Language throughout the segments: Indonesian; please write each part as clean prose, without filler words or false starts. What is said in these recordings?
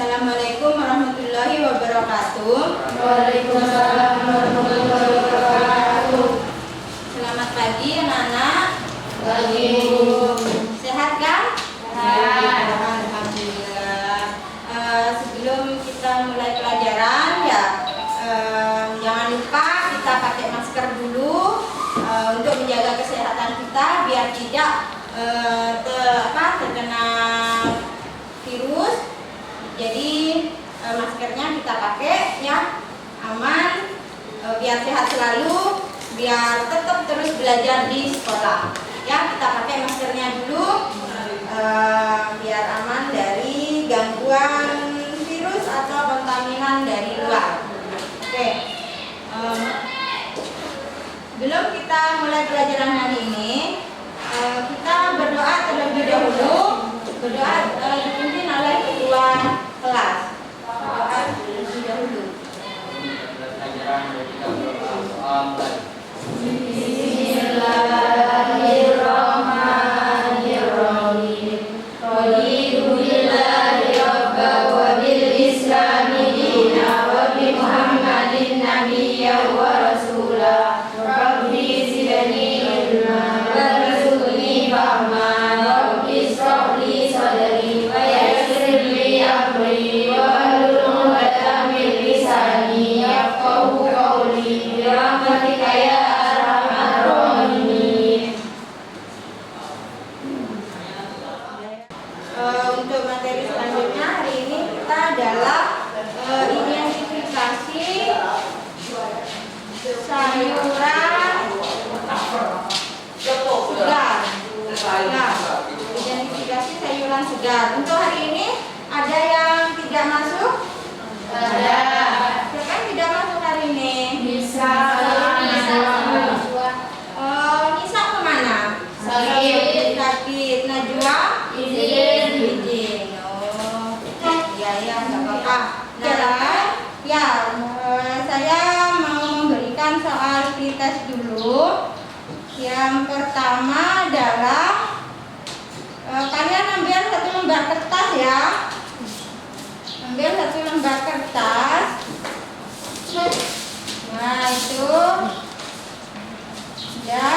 Assalamualaikum warahmatullahi wabarakatuh. Waalaikumsalam warahmatullahi wabarakatuh. Selamat pagi anak-anak. Pagi. Sehat kan? Sehat. Alhamdulillah. Sebelum kita mulai pelajaran ya, jangan lupa kita pakai masker dulu untuk menjaga kesehatan kita biar tidak terkena virus. Jadi maskernya kita pakai ya, aman, biar sehat selalu, biar tetap terus belajar di sekolah. Ya, kita pakai maskernya dulu biar aman dari gangguan virus atau kontaminan dari luar. Oke. Belum kita mulai pelajaran hari ini, kita berdoa terlebih dahulu. Berdoa dipimpin oleh ketua kelas. Berdoa terlebih dahulu. Bismillahirrahmanirrahim. Raditu billahi rabban wa bil islami dinan wa bi Muhammadin nabiyyan wa rasulah. Rabbi zidni ilma warzuqni fahma. Rabbi ishrah li sadri wa yassir li amri wahlul 'uqdatam min lisani yafqahu qawli bi rahmatika ya arhamar rahimin. Untuk materi selanjutnya hari ini kita adalah identifikasi sayuran segar. Ya, identifikasi sayuran segar. Untuk hari ini ada yang tidak masuk? Ada. Siapa yang tidak masuk hari ini? Bisa. Nisa kemana? Sakit. Sakit. Najwa? Izin. Izin. Oh, ya, nggak apa-apa. Nah, ya, saya mau memberikan soal tes dulu. Yang pertama adalah kalian ambil satu lembar kertas ya. Ambil satu lembar kertas. Nah, itu ya.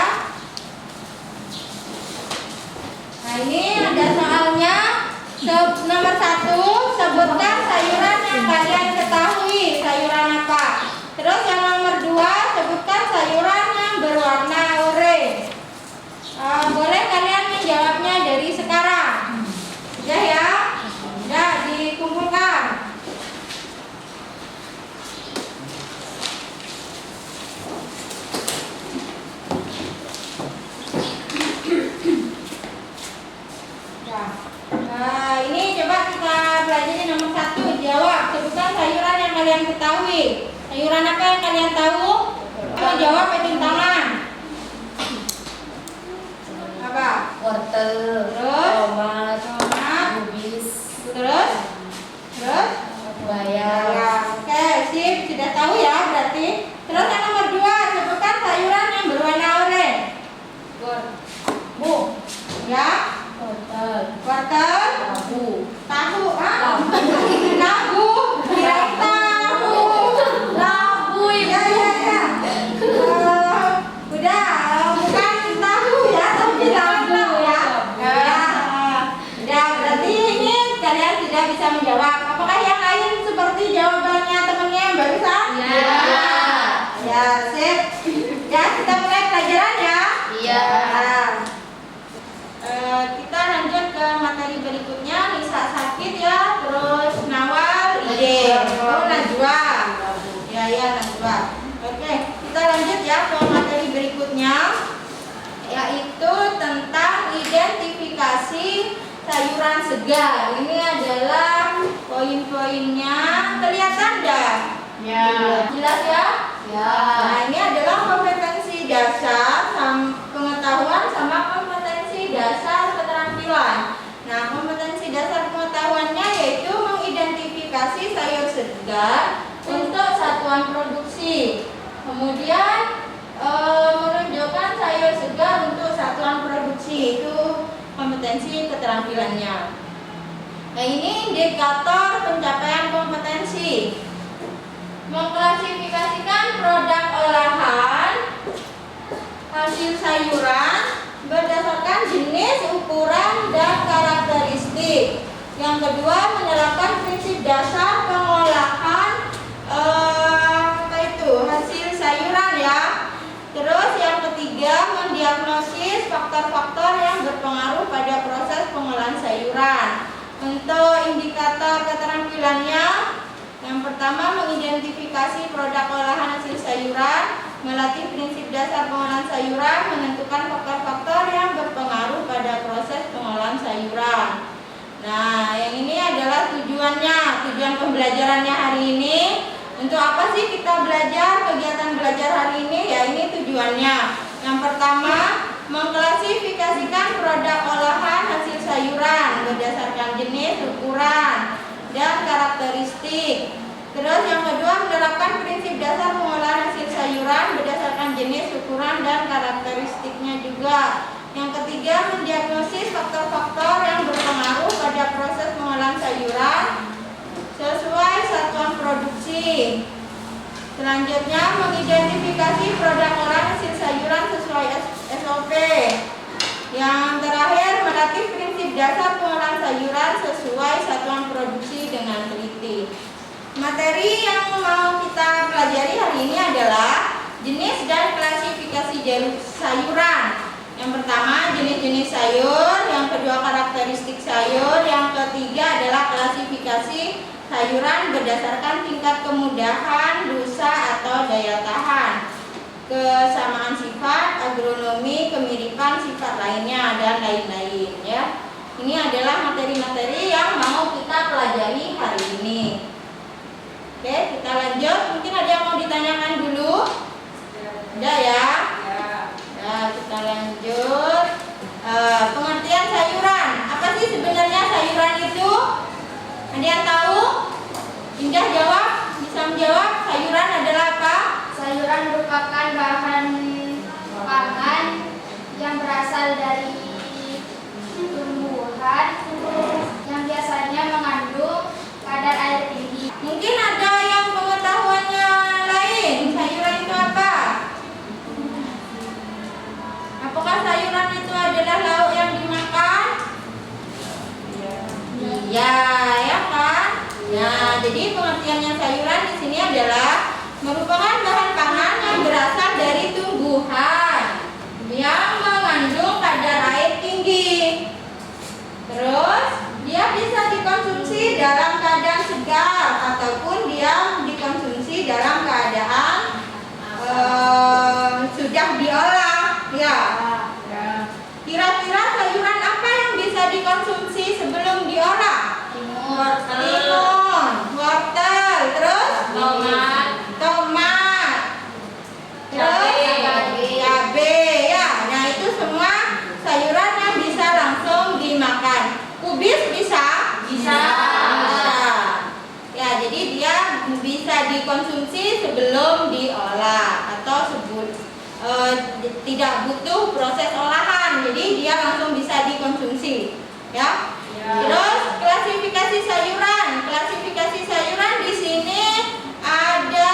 Nah, ini ada soalnya. Nomor 1, sebutkan sayuran yang kalian ketahui. Sayuran apa? Terus yang nomor 2, sebutkan sayuran yang berwarna oranye. Boleh kalian menjawabnya dari sekarang. Sudah ya? Sudah dikumpulkan. Nah, ini coba kita pelajari nomor 1. Jawab, sebutkan sayuran yang kalian ketahui. Sayuran apa yang kalian tahu? Kalau jawab pegang tangan. Apa? Wortel, Terus? tomat, Tomat. kubis, Terus? bayam. Ya, oke, sip. Sudah tahu ya berarti. Terus yang nomor 2, sebutkan sayuran yang berwarna oranye. Bu. Ya. Wortel. Tahu. Labu. Kirain tahu. Labu, Ya. Udah, bukan tahu ya, tapi labu ya. Udah, berarti ini kalian sudah bisa menjawab. Apakah yang lain seperti jawabannya temannya yang barusan? Ya. Ya, sip. Ya, kita mulai pelajaran ya. Iya. Kita lanjut ke materi berikutnya. Nisa sakit ya, terus Nawal ide. Oh, Najwa. Ya, Najwa. Oke, kita lanjut ya ke materi berikutnya, yaitu tentang identifikasi sayuran segar. Ini adalah poin-poinnya. Kelihatan dah? Ya. Jelas ya? Ya. Nah, ini adalah kompetensi dasar, pengetahuan sama kompetensi dasar keterampilan. Nah, kompetensi dasar pengetahuannya yaitu mengidentifikasi sayur segar untuk satuan produksi. Kemudian menunjukkan sayur segar untuk satuan produksi, itu kompetensi keterampilannya. Nah, ini indikator pencapaian kompetensi. Mengklasifikasikan produk olahan hasil sayuran berdasarkan jenis, ukuran, dan karakteristik. Yang kedua, menerapkan prinsip dasar pengolahan hasil sayuran ya. Terus yang ketiga, mendiagnosis faktor-faktor yang berpengaruh pada proses pengolahan sayuran. Untuk indikator keterampilannya, yang pertama mengidentifikasi produk olahan hasil sayuran, melatih prinsip dasar pengolahan sayuran, menentukan faktor-faktor yang berpengaruh pada proses pengolahan sayuran. Nah, yang ini adalah tujuannya, tujuan pembelajarannya hari ini. Untuk apa sih kita belajar, kegiatan belajar hari ini? Ya, ini tujuannya. Yang pertama, mengklasifikasikan produk olahan hasil sayuran berdasarkan jenis, ukuran, dan karakteristik. Terus yang kedua, menerapkan prinsip dasar pengolahan hasil sayuran berdasarkan jenis, ukuran, dan karakteristiknya juga. Yang ketiga, mendiagnosis faktor-faktor yang berpengaruh pada proses pengolahan sayuran sesuai satuan produksi. Selanjutnya, mengidentifikasi produk olahan hasil sayuran sesuai SOP. Yang terakhir, melatih prinsip dasar pengolahan sayuran sesuai satuan produksi dengan teliti. Materi yang mau kita pelajari hari ini adalah jenis dan klasifikasi sayuran. Yang pertama, jenis-jenis sayur. Yang kedua, karakteristik sayur. Yang ketiga adalah klasifikasi sayuran berdasarkan tingkat kemudahan, rusak atau daya tahan, kesamaan sifat, agronomi, kemiripan sifat lainnya, dan lain-lain ya. Ini adalah materi-materi yang mau kita pelajari hari ini. Oke, kita lanjut. Mungkin ada yang mau ditanyakan dulu? Ada ya? Nah, kita lanjut. Pengertian sayuran. Apa sih sebenarnya sayuran itu? Ada yang tahu? Indah jawab. Bisa menjawab. Sayuran adalah apa? Sayuran merupakan bahan pangan yang berasal dari tumbuhan yang biasanya mengandung kadar air tinggi. Mungkin ada yang pengetahuannya lain. Sayuran itu apa? Apakah sayuran itu adalah lauk yang dimakan? Iya, ya kan? Nah, jadi pengertiannya sayuran di sini adalah merupakan bahan pangan yang berasal dari tumbuhan yang mengandung kadar air tinggi. Terus dia bisa dikonsumsi dalam keadaan segar ataupun dia dikonsumsi dalam keadaan sudah diolah. Ya. Kira-kira sayuran apa yang bisa dikonsumsi sebelum diolah? Timun, wortel, terus tomat, terus cabai ya. Nah, itu semua sayuran yang bisa langsung dimakan. Kubis bisa? Bisa. Ya, jadi dia bisa dikonsumsi sebelum diolah atau tidak butuh proses olahan. Jadi dia langsung bisa dikonsumsi. Ya. Terus klasifikasi sayuran. Klasifikasi sayuran di sini ada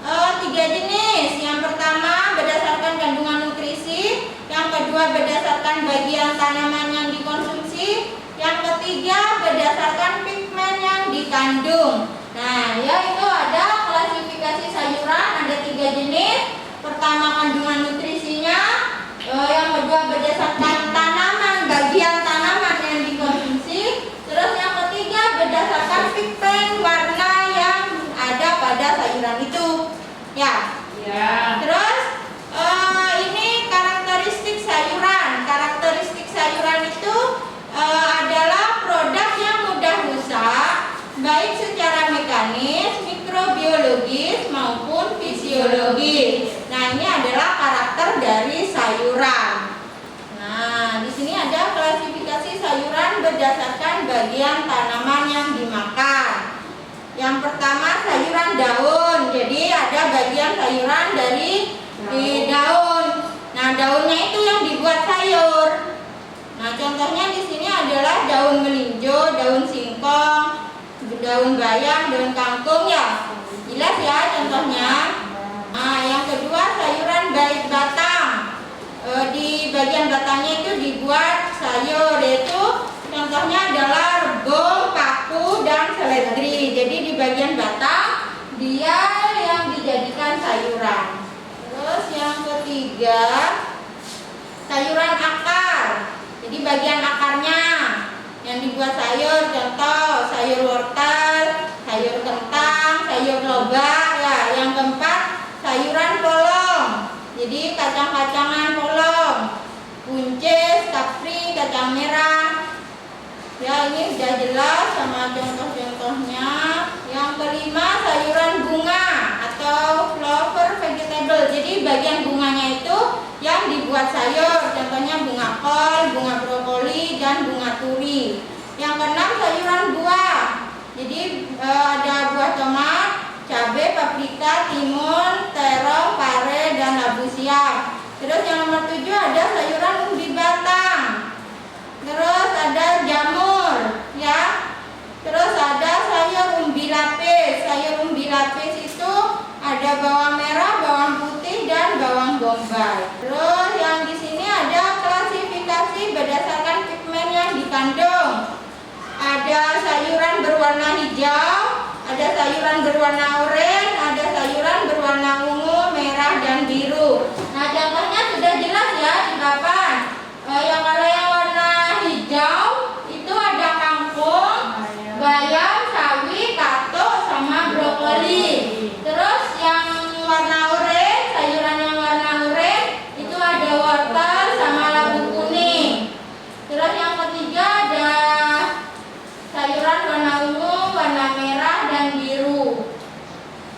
3 jenis. Yang pertama berdasarkan kandungan nutrisi, yang kedua berdasarkan bagian tanaman yang dikonsumsi, yang ketiga berdasarkan pigmen yang dikandung. Nah, ya itu ada klasifikasi sayuran ada 3 jenis. Pertama kandungan nutrisinya, yang kedua berdasarkan tanaman, bagian tanaman yang dikonsumsi, terus yang ketiga berdasarkan pigmen warna yang ada pada sayuran itu. Ya. Terus ini karakteristik sayuran. Karakteristik sayuran itu adalah produk yang mudah rusak, baik secara mekanis, mikrobiologis maupun fisiologis. Nah, ini adalah karakter dari sayuran. Nah, di sini ada klasifikasi sayuran berdasarkan bagian tanaman yang dimakan. Yang pertama sayuran daun. Jadi ada bagian sayuran dari daun. Nah, daunnya itu yang dibuat sayur. Nah, contohnya di sini adalah daun melinjo, daun singkong, daun bayam, daun kangkung ya. Jelas ya contohnya. Nah, yang kedua sayuran baik batang. Di bagian batangnya itu dibuat sayur, yaitu contohnya adalah rebung, paku, dan seledri. Jadi di bagian batang dia yang dijadikan sayuran. Terus yang ketiga sayuran akar. Jadi bagian akarnya yang dibuat sayur, contoh sayur wortel, sayur kentang, sayur lobak ya. Yang keempat sayuran polong. Jadi kacang-kacangan polong, buncis, kapri, kacang merah. Ya, ini sudah jelas sama contoh-contohnya. Yang kelima sayuran bunga atau flower vegetable. Jadi bagian bunganya itu yang dibuat sayur, contohnya bunga kol, bunga brokoli, dan bunga turi. Yang keenam sayuran buah. Jadi ada buah tomat, cabai, paprika, timun, terong, pare, dan labu siam. Terus yang nomor 7 ada sayuran ubi batang. Terus ada jamur ya. Terus ada sayur umbi lapis. Sayur umbi lapis itu ada bawang merah, bawang putih, dan bawang bombay. Terus yang di sini ada klasifikasi berdasarkan pigmen yang dikandung. Ada sayuran berwarna hijau, ada sayuran berwarna oranye, ada sayuran berwarna ungu, merah, dan biru. Nah, contohnya sudah jelas ya di papan. Kalau yang warna hijau itu ada kangkung, bayam, sawi, katuk, sama brokoli. Terus yang warna oranye, sayuran yang warna oranye itu ada wortel sama labu kuning. Terus yang ketiga ada sayuran warna ungu, warna merah, dan biru.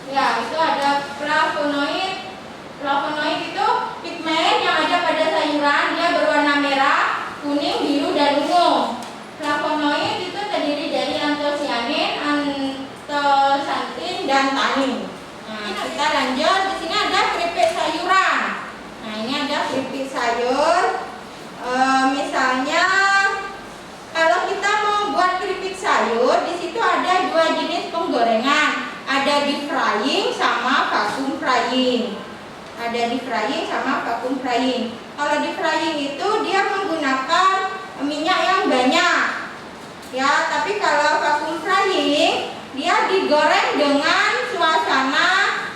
Ya, itu ada flavonoid. Flavonoid itu pigmen yang ada pada sayuran, dia berwarna merah, kuning, biru, dan ungu. Flavonoid itu terdiri dari antosianin, antosantin, dan tanin. Nah, kita lanjut. Di sini ada keripik sayuran. Nah, ini ada keripik sayur. Misalnya kalau kita mau buat keripik sayur, di situ ada dua jenis penggorengan. Ada deep frying sama vacuum frying. Ada deep frying sama vacuum frying. Kalau deep frying itu dia menggunakan minyak yang banyak. Ya, tapi kalau vacuum frying dia digoreng dengan suasana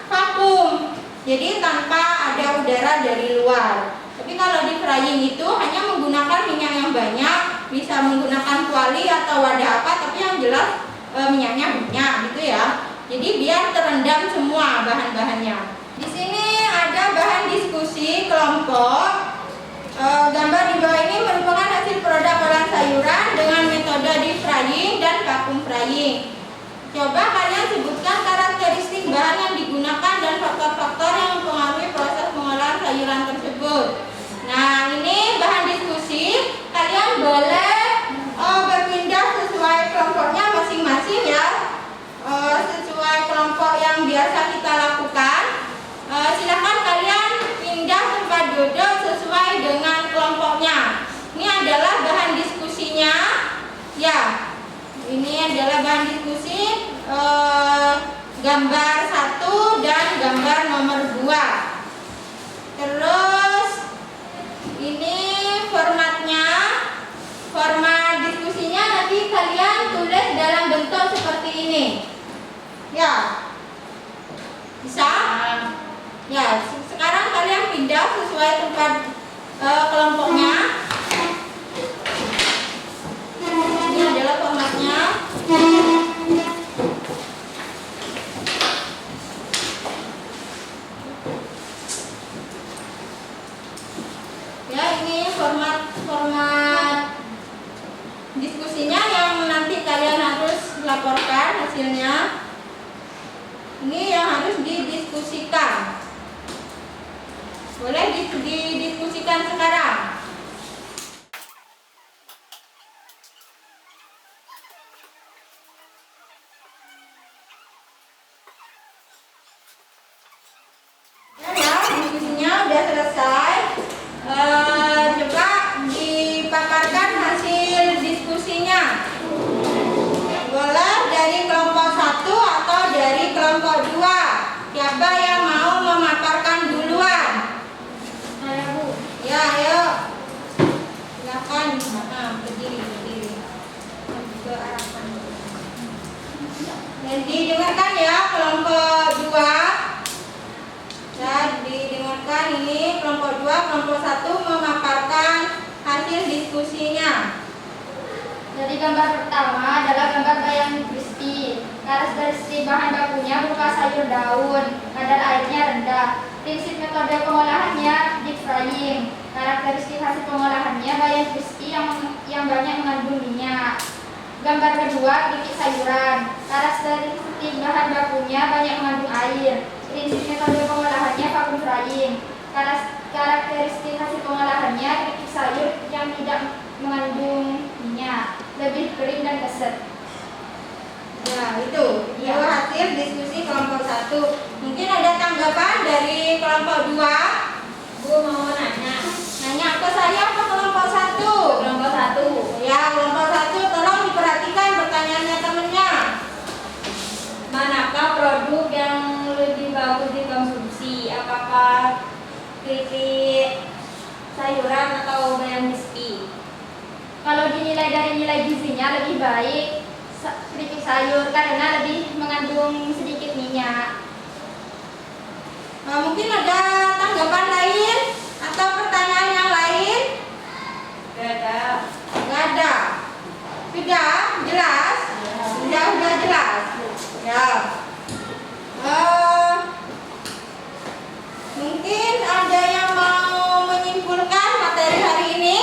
vakum. Jadi tanpa ada udara dari luar. Tapi kalau deep frying itu hanya menggunakan minyak yang banyak, bisa menggunakan kuali atau wadah apa, tapi yang jelas minyaknya banyak gitu ya. Jadi biar terendam semua bahan-bahannya. Di sini ada bahan diskusi kelompok. Gambar di bawah ini merupakan hasil produk olahan sayuran dengan metode deep frying dan vacuum frying. Coba kalian sebutkan karakteristik bahan yang digunakan dan faktor-faktor yang mempengaruhi proses pengolahan sayuran tersebut. Nah, ini bahan diskusi. Kalian boleh berpindah sesuai kelompoknya masing-masing ya. Sesuai kelompok yang biasa kita lakukan. Silakan kalian pindah tempat duduk sesuai dengan kelompoknya. Ini adalah bahan diskusinya. Ya, ini adalah bahan diskusi gambar 1 dan gambar nomor 2. Terus ini formatnya. Format diskusinya nanti kalian tulis dalam bentuk seperti ini. Ya. Bisa? Ya, sekarang kalian pindah sesuai tempat kelompoknya. Ini adalah formatnya. Ya, ini format diskusinya yang nanti kalian harus laporkan hasilnya. Ini yang harus didiskusikan. Boleh didiskusikan sekarang. Ya, diskusinya udah selesai. Coba dipaparkan Didengarkan ya kelompok 2. Ya, didengarkan ini kelompok 2, kelompok 1 memaparkan hasil diskusinya. Jadi gambar pertama adalah gambar bayam crispy. Karakteristik bahan bakunya berupa sayur daun, kadar airnya rendah. Prinsip metode pengolahannya deep frying. Karakteristik hasil pengolahannya bayam crispy yang banyak mengandung minyak. Gambar kedua keripik sayuran. Karakteristik bahan bakunya banyak mengandung air. Prinsip metode pengolahannya vacuum frying. Karakteristik hasil pengolahannya keripik sayur yang tidak mengandung minyak, lebih kering dan keset. Ya, itu hasil diskusi kelompok 1. Mungkin ada tanggapan dari kelompok 2? Bu mau nanya. Nanya ke saya apa kelompok 1? Kelompok 1. Ya, kelompok 1 tolong diperhatikan pertanyaannya temennya. Manakah produk yang lebih bagus dikonsumsi? Apakah keripik sayuran atau bayam crispy? Kalau dinilai dari nilai gizinya lebih baik keripik sayur karena lebih mengandung sedikit minyak. Mungkin ada tanggapan lain atau pertanyaan yang lain? Tidak ada. Nggak ada. Sudah jelas? Sudah jelas. Ya. Mungkin ada yang mau menyimpulkan materi hari ini?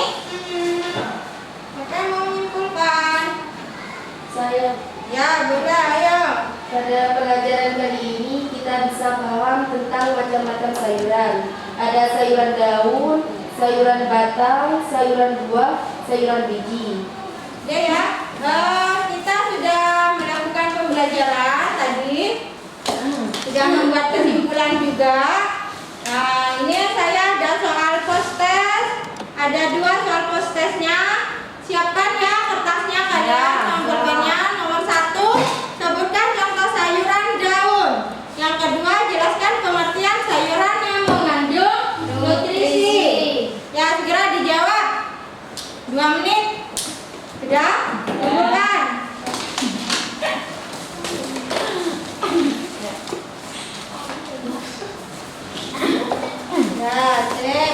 Siapa yang mau menyimpulkan? Saya Ya, boleh, ayo. pada pelajaran kali ini kita bisa paham tentang macam-macam sayuran. Ada sayuran daun, sayuran batang, sayuran buah, sayuran biji. Ya, kita sudah melakukan pembelajaran tadi, sudah membuat kesimpulan juga. Nah, ini saya ada soal post test, ada 2 soal post testnya. Siapkan ya kertasnya kalian, nomornya. Nomor 1, sebutkan contoh sayuran daun. Yang kedua, jelaskan pengertian sayuran yang mengandung nutrisi. Ya, segera dijawab. 2 menit. Sudah? Bukan? Ya, sip.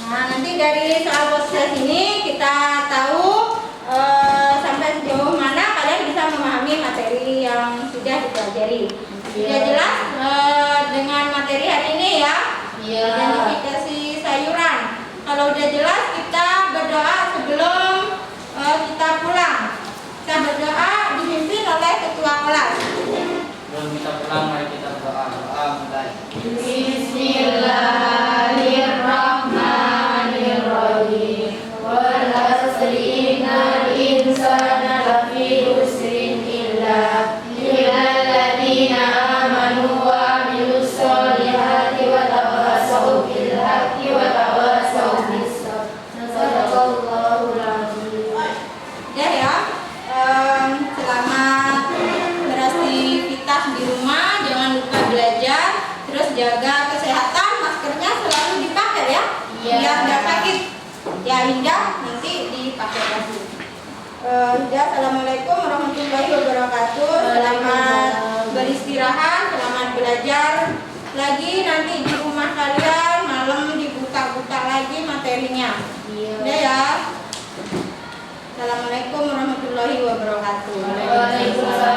Nah, nanti dari soal proses ini kita tahu sampai sejauh mana kalian bisa memahami materi yang sudah dipelajari. Sudah jelas dengan materi hari ini ya? Iya. Identifikasi sayuran. Kalau udah jelas, kita berdoa sebelum kita pulang. Kita berdoa dipimpin oleh ketua kelas. Sebelum kita pulang, mari kita berdoa. Doa mulai. Bismillahirrahmanirrahim. Wal asri innal insana lafi khusrin illa ladzina amanu wa amilus solihati wa tawassaw bil haqqi wa tawassaw bis sabr. Sadaqallahul azim. Ya, selamat beraktivitas di rumah, jangan lupa belajar, terus jaga kesehatan, maskernya selalu dipakai ya, Iya. biar nggak sakit. Ya, Indah nanti dipakai lagi. Assalamualaikum warahmatullahi wabarakatuh. Selamat beristirahat, selamat belajar lagi, nanti di rumah kalian malam dibuka-buka lagi materinya. Udah ya. Assalamualaikum warahmatullahi wabarakatuh. Waalaikumsalam.